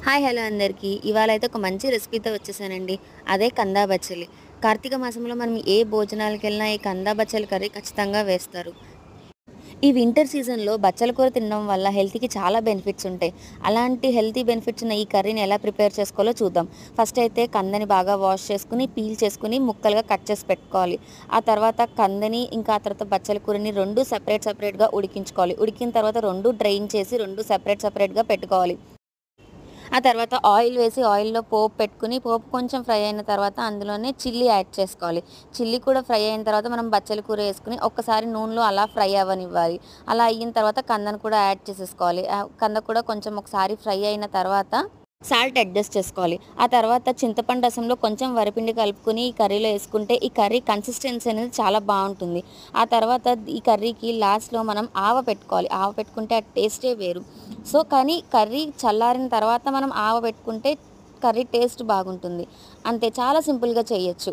Hi hello అందరికీ. ఇవాళైతే ఒక మంచి రెసిపీతో వచ్చేసానండి. అదే కందా బచ్చలి. కార్తీక మాసంలో మనం ఏ భోజనాలకెళ్ళినా ఈ కందా బచ్చలి కర్రీ ఖచ్చితంగా వేస్తారు. ఈ వింటర్ సీజన్‌లో బచ్చల కూర తినడం వల్ల హెల్త్‌కి చాలా బెనిఫిట్స్ ఉంటాయి. అలాంటి హెల్తీ బెనిఫిట్స్ ఉన్న ఈ కర్రీని ఎలా ప్రిపేర్ చేసుకోవాలో చూద్దాం. ఫస్ట్ అయితే కందని బాగా వాష్ చేసుకొని, పీల్ చేసుకొని ముక్కలుగా కట్ చేసి పెట్టుకోవాలి. ఆ తర్వాత కందని ఇంకా ఆ తర్వాత బచ్చల కూరని 2 సెపరేట్‌గా ఉడికించుకోవాలి. ఉడికిన తర్వాత 2 డ్రైన్ చేసి 2 సెపరేట్‌గా పెట్టుకోవాలి. ఆ తర్వాత ఆయిల్ వేసి ఆయిల్‌లో పోపు పెట్టుకొని, పోపు కొంచెం ఫ్రై అయిన తర్వాత అందులోనే చిల్లీ యాడ్ చేసుకోవాలి. చిల్లీ కూడా ఫ్రై అయిన తర్వాత మనం బచ్చల కూర ఏసుకొని ఒక్కసారి నూనెలో అలా ఫ్రై అవ్వనివ్వాలి. అలా అయిన తర్వాత కందను కూడా యాడ్ చేసేసుకోవాలి. కంద కూడా కొంచెం ఒకసారి ఫ్రై అయిన తర్వాత సాల్ట్ అడ్జస్ట్ చేసుకోవాలి. ఆ తర్వాత చింతపండు రసంలో కొంచెం వరిపిండి కలుపుకొని ఈ కర్రీలో ఏసుకుంటే ఈ కర్రీ కన్సిస్టెన్సీ అనేది చాలా బావుంటుంది. ఆ తర్వాత ఈ కర్రీకి లాస్ట్‌లో మనం ఆవ పెట్టుకోవాలి. ఆవ పెట్టుకుంటే ఆ టేస్టే వేరు. కానీ కర్రీ చల్లారిన తర్వాత మనం ఆవ పెట్టుకుంటే కర్రీ టేస్ట్ బాగుంటుంది. అంతే చాలా సింపుల్‌గా చేయొచ్చు.